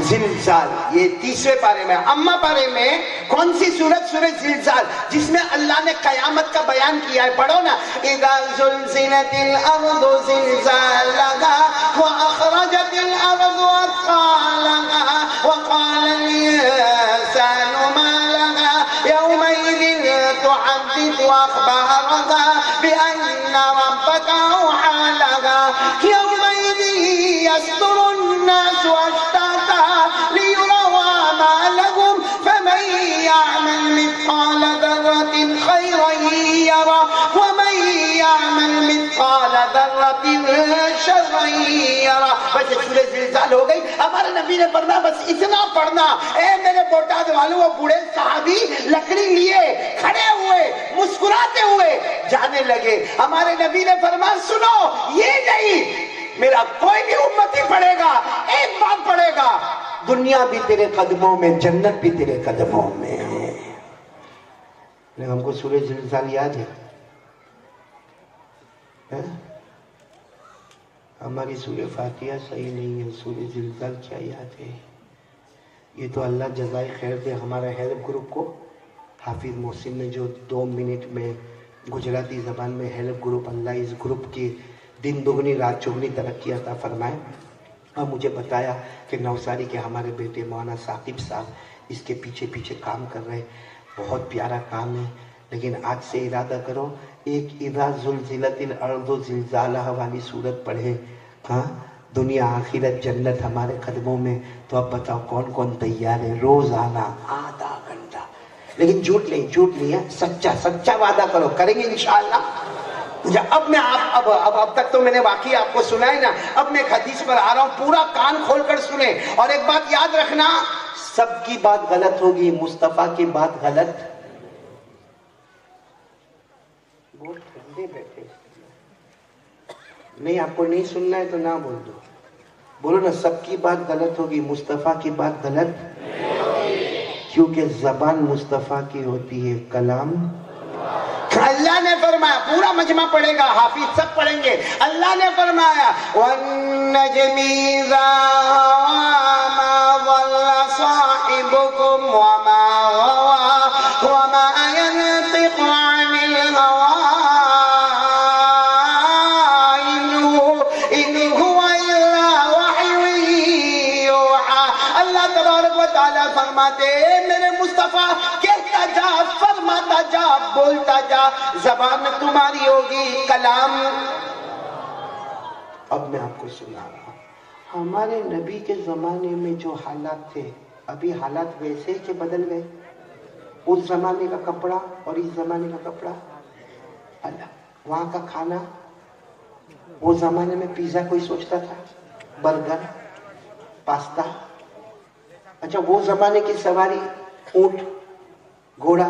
زلزال. یہ تیسرے پارے میں, اما پارے میں کون سی سورت؟ سورہ زلزال, جس میں اللہ نے قیامت کا بیان کیا ہے. پڑھو نا. اذا زلزلت الارض زلزالها واخرجت الارض اثقالها وقال الانسان ما لها يومئذ تحدث اخبارها بان ربك اوحى لها يومئذ يصدر الناس اشتاتا ليروا أعمالهم فمن يعمل مثقال ذرة خيرا يره ومن يعمل مثقال ذرة شرا يره. بس سورہ زلزال ہو گئی. ہمارے نبی نے فرمایا بس اتنا پڑھنا. اے میرے بوٹاد والوں, وہ بوڑھے صحابی لکڑی لیے کھڑے ہوئے مسکراتے ہوئے جانے لگے. ہمارے نبی نے فرمایا سنو, یہ نہیں میرا کوئی بھی امتی پڑھے گا, ایک بات پڑھے گا, دنیا بھی تیرے قدموں میں, جنت بھی تیرے قدموں میں. ہم کو سورہ زلزال یاد ہے. ہماری سورہ فاتحہ صحیح نہیں ہے, سورہ زلزال کیا یاد ہے؟ یہ تو اللہ جزائے خیر دے ہمارا ہیلپ گروپ کو. حافظ محسن نے جو 2 منٹ میں گجراتی زبان میں ہیلپ گروپ, اللہ اس گروپ کی دن دگنی رات چگنی ترقی عطا فرمائے. اور مجھے بتایا کہ نوساری کے ہمارے بیٹے مولانا ثاقب صاحب اس کے پیچھے پیچھے کام کر رہے. بہت پیارا کام ہے, لیکن آج سے ارادہ کرو ایک اذا زلزلت الارض زلزالها والی صورت پڑھے. ہاں, دنیا آخرت جنت ہمارے قدموں میں. تو اب بتاؤ کون کون تیار ہے؟ روزانہ آدھا گھنٹہ. لیکن جھوٹ نہیں ہے, سچا وعدہ کرو, کریں گے انشاءاللہ. اب میں اب تک تو میں نے واقعی آپ کو سنا ہے نا, اب میں ایک حدیث پر آ رہا ہوں, پورا کان کھول کر سنیں. اور ایک بات یاد رکھنا, سب کی بات غلط ہوگی, مصطفیٰ کی بات غلط. بہت ٹھنڈے بیٹھے نہیں, آپ کو نہیں سننا ہے تو نہ بول دو. بولو نا, سب کی بات غلط ہوگی, مصطفیٰ کی بات غلط نہیں ہوگی, کیونکہ زبان مصطفیٰ کی ہوتی ہے, کلام اللہ نے فرمایا. پورا مجمع پڑھے گا, حافظ سب پڑھیں گے. اللہ نے فرمایا وَالنَّجْمِ إِذَا هَوَىٰ مَا ضَلَّ صَاحِبُكُمْ وَمَا غَوَىٰ وَمَا يَنطِقُ عَنِ الْهَوَىٰ إِنْ هُوَ إِلَّا وَحْيٌ يُوحَىٰ. اللہ تبارک و تعالیٰ فرماتے میرے مصطفیٰ کہتا جا, فرماتا جا, بولتا جا, زبان تمہاری ہوگی, کلام. اب میں آپ کو سنا رہا ہوں, ہمارے نبی کے زمانے میں جو حالات تھے, ابھی حالات ویسے کہ بدل گئے. اس زمانے کا کپڑا اور اس زمانے کا کپڑا الگ. وہاں کا کھانا, وہ زمانے میں پیزا کوئی سوچتا تھا, برگر, پاستا. اچھا, وہ زمانے کی سواری اونٹ, گھوڑا,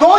2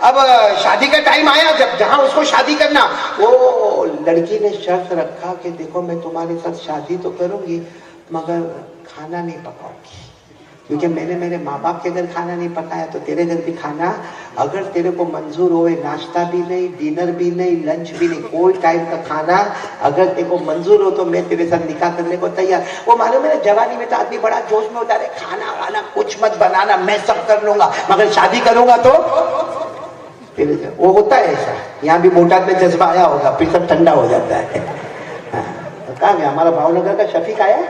اب شادی کا ٹائم آیا جب جہاں اس کو شادی کرنا, وہ لڑکی نے شرط رکھا کہ دیکھو میں تمہارے ساتھ شادی تو کروں گی مگر کھانا نہیں پکاؤں گی, کیونکہ میں نے میرے ماں باپ کے گھر کھانا نہیں پکایا تو تیرے گھر بھی کھانا, اگر تیرے کو منظور ہوئے ناشتہ بھی نہیں, ڈنر بھی نہیں, لنچ بھی نہیں, کوئی ٹائم کا کھانا اگر تیرے کو منظور ہو تو میں تیرے ساتھ نکاح کرنے کو تیار. وہ معلوم ہے جوانی میں تو آدمی بڑا جوش میں ہوتا ہے, کھانا وانا کچھ مت بنانا میں سب کر لوں گا, مگر شادی کروں گا تو وہ ہوتا ہے ایسا. یہاں بھی موٹاد میں جذبہ آیا ہوگا پھر سب ٹھنڈا ہو جاتا ہے. کہاں گیا ہمارا بھاؤ نگر کا شفیق آیا,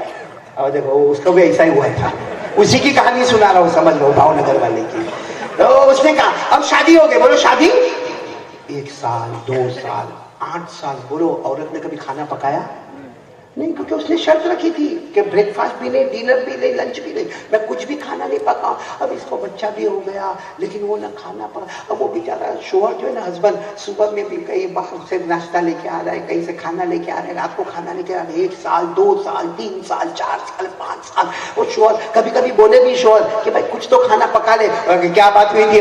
اور دیکھو اس کو بھی ایسا ہی ہوا تھا, اسی کی کہانی سنا رہا ہوں, سمجھ لو بھاؤ نگر والے کی. تو اس نے کہا اب شادی ہو گئی, بولو شادی 1 سال 2 سال 8 سال, بولو عورت نے کبھی کھانا پکایا نہیں, کیونکہ اس نے شرط رکھی تھی کہ بریک فاسٹ بھی نہیں, ڈنر بھی نہیں, لنچ بھی نہیں, میں کچھ بھی کھانا نہیں پکاؤں. اب اس کو بچہ بھی ہو گیا لیکن وہ نہ کھانا پکا. اب وہ بیچارہ شوہر جو ہے نا ہسبینڈ, صبح میں بھی کہیں باہر سے ناشتہ لے کے آ رہا ہے, کہیں سے کھانا لے کے آ رہا ہے, رات کو کھانا لے کے آ رہا ہے. 1 سال 2 سال 3 سال 4 سال 5 سال وہ شوہر کبھی کبھی بولے بھی شوہر کہ بھائی کچھ تو کھانا پکا لے. کیا بات ہوئی تھی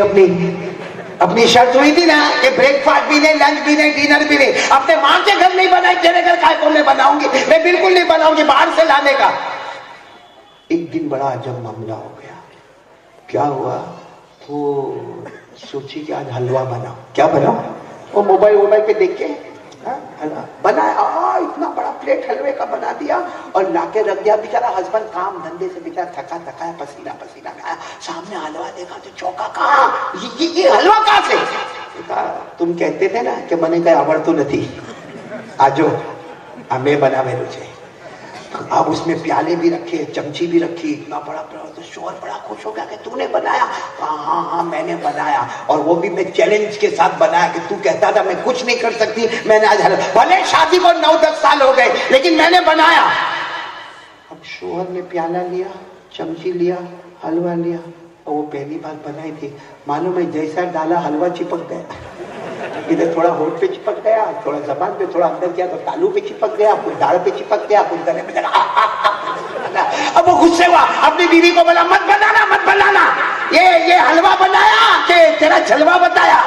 اپنی شرط ہوئی تھی نا کہ بریک فاسٹ بھی نہیں, لنچ بھی نہیں, ڈنر بھی نہیں. اپنے ماں کے گھر نہیں بنائی, تیرے گھر کھائے کو میں بناؤں گی, میں بالکل نہیں بناؤں گی, باہر سے لانے کا. ایک دن بڑا عجب معاملہ ہو گیا. کیا ہوا, وہ سوچی کہ آج حلوہ بناؤ. کیا بناؤ, وہ موبائل پہ دیکھ کے بنایا, اتنا بڑا پلیٹ حلوے کا بنا دیا اور لا کے رکھ دیا. بیچارہ ہسبینڈ کام دھندے سے بیچارہ تھکا تھکایا, پسینہ پسینہ کھایا, سامنے حلوہ دیکھا تو چوکا, کہاں یہ حلوہ کہاں سے؟ تم کہتے تھے نا کہ میں نے کہا آوڑ تو نہیں, آجو ہمیں بنا میں روچے. اب اس میں پیالے بھی رکھے, چمچی بھی رکھی, اتنا بڑا تو شوہر بڑا خوش ہو گیا کہ تو نے بنایا. ہاں میں نے بنایا, اور وہ بھی میں چیلنج کے ساتھ بنایا کہ تو کہتا تھا میں کچھ نہیں کر سکتی, میں نے آج بھلے شادی کو 9-10 سال ہو گئے لیکن میں نے بنایا. اب شوہر نے پیالہ لیا, چمچی لیا, حلوہ لیا, اور وہ پہلی بار بنائی تھی. معلوم ہے جیسا ڈالا حلوہ چپک گیا, ادھر تھوڑا ہونٹ پہ چپک گیا, تھوڑا زبان پہ, تھوڑا اندر گیا تو تالو پہ چپک گیا, کچھ داڑھ پہ چپک گیا, کچھ گلے میں لگا. اب وہ غصے ہوا, اپنی بیوی کو بولا مت بنانا, یہ حلوہ بنایا کہ تیرا جلوہ بتایا,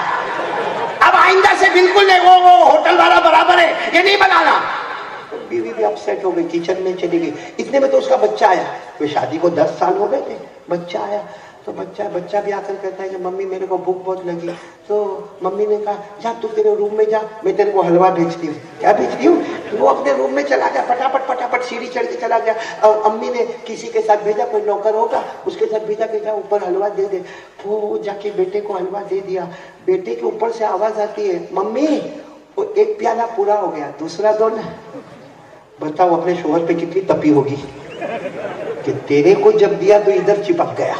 اب آئندہ سے بالکل نہیں, وہ ہوٹل والا برابر ہے, یہ نہیں بنانا. بیوی بھی اپسیٹ ہو گئی, کچن میں چلی گئی. اتنے میں تو اس کا بچہ آیا, کوئی شادی کو 10 سال ہو گئے تھے, بچہ آیا. تو بچہ بھی آ کر کہتا ہے کہ ممی میرے کو بھوک بہت لگی. تو ممی نے کہا جا تو تیرے روم میں جا, میں تیرے کو حلوہ بھیجتی ہوں. کیا بھیجتی ہوں؟ وہ اپنے روم میں چلا گیا, پٹاپٹ سیڑھی چڑھ کے چلا گیا. اور امی نے کسی کے ساتھ بھیجا, کوئی نوکر ہوگا, اس کے ساتھ بھیجا کہ جا اوپر حلوہ دے دے. وہ جا کے بیٹے کو حلوہ دے دیا. بیٹے کے اوپر سے آواز آتی ہے, ممی وہ 1 پیالہ پورا ہو گیا, دوسرا دو نا. بتاؤ اپنے شوہر پہ کتنی تپی ہوگی کہ تیرے کو جب دیا تو ادھر چپک گیا,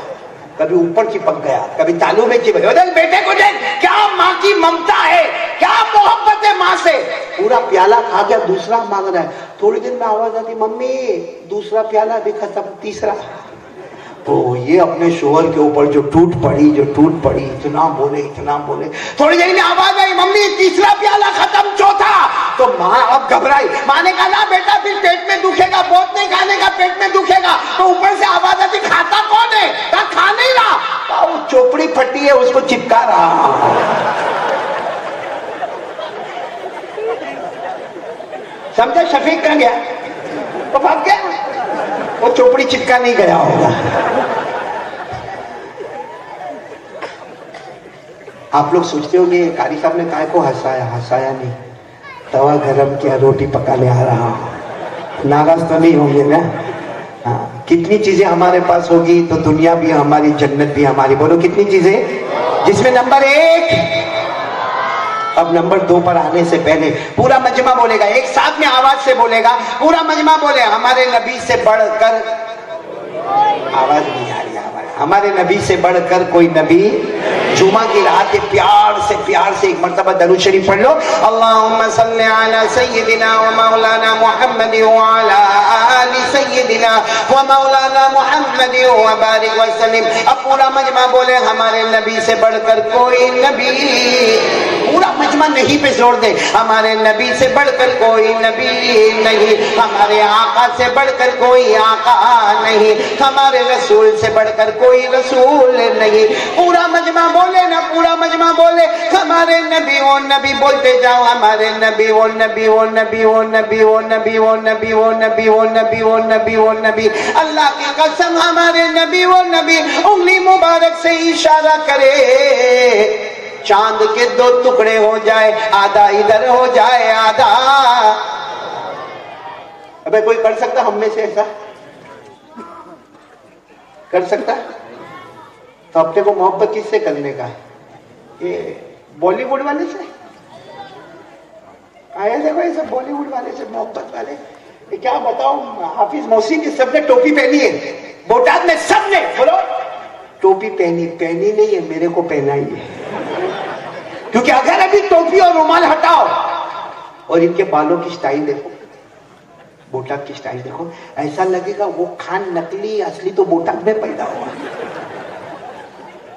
کبھی اوپر چپک گیا, کبھی تالو میں چپک گیا. بیٹے کو دیکھ, کیا ماں کی ممتا ہے, کیا محبت ہے ماں سے. پورا پیالہ کھا گیا, دوسرا مانگ رہا ہے. تھوڑی دیر میں آواز آتی, ممی دوسرا پیالہ بھی ختم, تیسرا. تو یہ اپنے شوہر کے اوپر جو ٹوٹ پڑی, اتنا بولے. تھوڑی دیر میں آواز آئی, ممی تیسرا پیالہ ختم, چوتھا. تو ماں اب گھبرائی. ماں نے کہا نا بیٹا پھر پیٹ میں دکھے گا, بہت نہیں کھانے کا, پیٹ میں دکھے گا. تو اوپر سے آواز آتی, کھاتا کون ہے؟ کھا نہیں رہا, وہ چوپڑی پھٹی ہے اس کو چپکا رہا. سمجھا شفیق کہاں گیا؟ وہ بھاگ گیا, وہ چوپڑی چپکا نہیں گیا ہوگا. آپ لوگ سوچتے ہو گے قاری صاحب نے کائے کو ہنسایا نہیں, توا گرم کیا, روٹی پکانے آ رہا ہوں. ناراض تو نہیں ہوں گے نا؟ کتنی چیزیں ہمارے پاس ہوگی تو دنیا بھی ہماری, جنت بھی ہماری. بولو کتنی چیزیں, جس میں نمبر 1. اب نمبر 2 پر آنے سے پہلے پورا مجمع بولے گا, ایک ساتھ میں آواز سے بولے گا, پورا مجمع بولے, ہمارے نبی سے بڑھ کر, آواز نہیں آ رہی, ہمارے نبی سے بڑھ کر کوئی نبی. جمعہ کی رات پیار سے ایک مرتبہ درود شریف پڑھ لو. اللہم صلی علی سیدنا و مولانا محمد وعلی آل سیدنا و مولانا محمد و بارک وسلم. اب پورا مجمع بولے, ہمارے نبی سے بڑھ کر کوئی نبی. پورا مجمع نہیں پہ زور دے, ہمارے نبی سے بڑھ کر کوئی نبی نہیں, ہمارے آقا سے بڑھ کر کوئی آقا نہیں, ہمارے رسول سے بڑھ کر کوئی رسول نہیں. پورا مجمع بولے, بولے نہ پورا مجمع بولے ہمارے نبی وہ نبی، بولتے جاؤ ہمارے نبی وہ نبی وہ نبی وہ نبی وہ نبی وہ نبی وہ نبی وہ نبی وہ نبی وہ نبی۔ اللہ کی قسم ہمارے نبی وہ نبی انگلی مبارک سے اشارہ کرے چاند کے دو ٹکڑے ہو جائے، آدھا ادھر ہو جائے آدھا۔ ابے کوئی کر سکتا ہم میں سے ایسا؟ کر سکتا؟ تو اپنے کو محبت کس سے کرنے کا ہے؟ یہ بالی ووڈ والے سے آیا دیکھو، یہ سب بالی ووڈ والے سے محبت والے۔ یہ کیا بتاؤں، حافظ موسی کی سب نے ٹوپی پہنی ہے، بوٹاد میں سب نے بولو ٹوپی پہنی نہیں ہے، میرے کو پہنائی ہے۔ کیونکہ اگر ابھی ٹوپی اور رومال ہٹاؤ اور ان کے بالوں کی سٹائل دیکھو، بوٹاک کی سٹائل دیکھو، ایسا لگے گا وہ خان نکلی، اصلی تو بوٹاک میں پیدا ہوا۔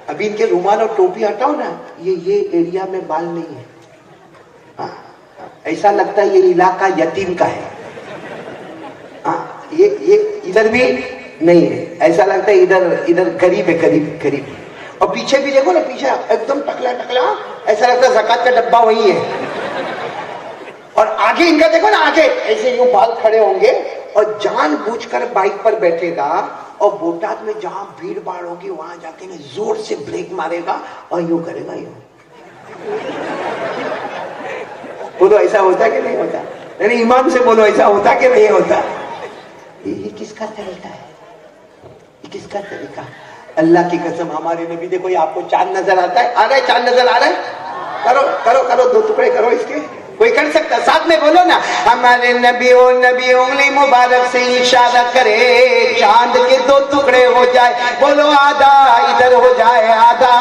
ابھی ان کے رومال اور ٹوپی ہٹاؤ نا، یہ ایریا میں بال نہیں ہے، ہاں ایسا لگتا ہے یہ علاقہ یتیم کا ہے، ہاں یہ ادھر بھی نہیں ہے، ایسا لگتا ہے ادھر غریب ہے، غریب۔ اور پیچھے بھی دیکھو نا، پیچھے ایک دم ٹکلا ایسا لگتا ہے زکات کا ڈبہ وہی ہے۔ اور آگے ان کا دیکھو نا، آگے ایسے یوں بال کھڑے ہوں گے اور جان بوجھ کر بائک پر بیٹھے گا اور بوٹاد میں جہاں بھیڑ باڑ ہوگی وہاں جا کے زور سے بریک مارے گا اور یوں کرے گا یوں۔ بولو ایسا ہوتا کہ نہیں ہوتا؟ یعنی ایمان سے بولو ایسا ہوتا کہ نہیں ہوتا؟ یہ کس کا طریقہ ہے؟ یہ کس کا طریقہ؟ اللہ کی قسم ہمارے نبی، دیکھو یہ آپ کو چاند نظر آتا ہے؟ آ رہا ہے چاند نظر آ رہا ہے؟ کرو دو ٹکڑے کرو اس کے، کوئی کر سکتا؟ ساتھ میں بولو نا، ہمارے نبی وہ نبی انگلی مبارک سے اشارہ کرے چاند کے دو ٹکڑے ہو جائے، بولو آدھا ادھر ہو جائے آدھا۔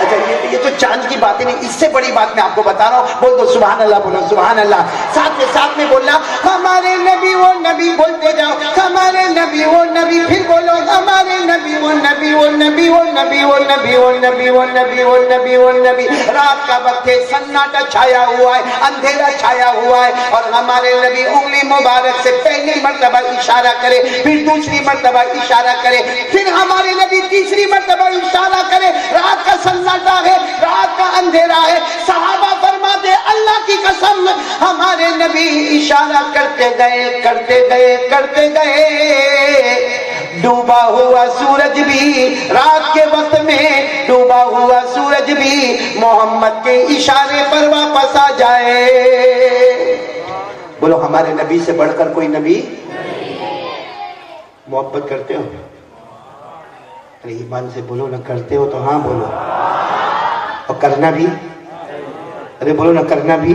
اچھا یہ تو چاند کی بات ہی نہیں، اس سے بڑی بات میں آپ کو بتا رہا ہوں، بول دو سبحان اللہ، بولو سبحان اللہ، ساتھ میں بولنا ہمارے نبی وہ نبی، بولتے جاؤ ہمارے نبی وہ نبی، پھر بولو ہمارے نبی وہ نبی وہ نبی وہ نبی وہ نبی وہ نبی وہ نبی وہ نبی وہ نبی۔ رات کا وقت ہے، سناٹا چھایا ہوا ہے، اندھیرا چھایا ہوا ہے، اور ہمارے نبی انگلی مبارک سے پہلی مرتبہ اشارہ کرے، پھر دوسری مرتبہ اشارہ کرے، پھر ہمارے نبی تیسری مرتبہ اشارہ کرے۔ رات کا سناٹا ہے، رات کا اندھیرا ہے، صحابہ فرماتے اللہ کی قسم ہمارے نبی اشارہ کرتے گئے، ڈوبا ہوا سورج بھی، رات کے وقت میں ڈوبا ہوا سورج بھی محمد کے اشارے پر واپس آ جائے۔ بولو ہمارے نبی سے بڑھ کر کوئی نبی؟ محبت کرتے ہو؟ ارے ایمان سے بولو نہ، کرتے ہو تو ہاں بولو، اور کرنا بھی، ارے بولو نہ، کرنا بھی۔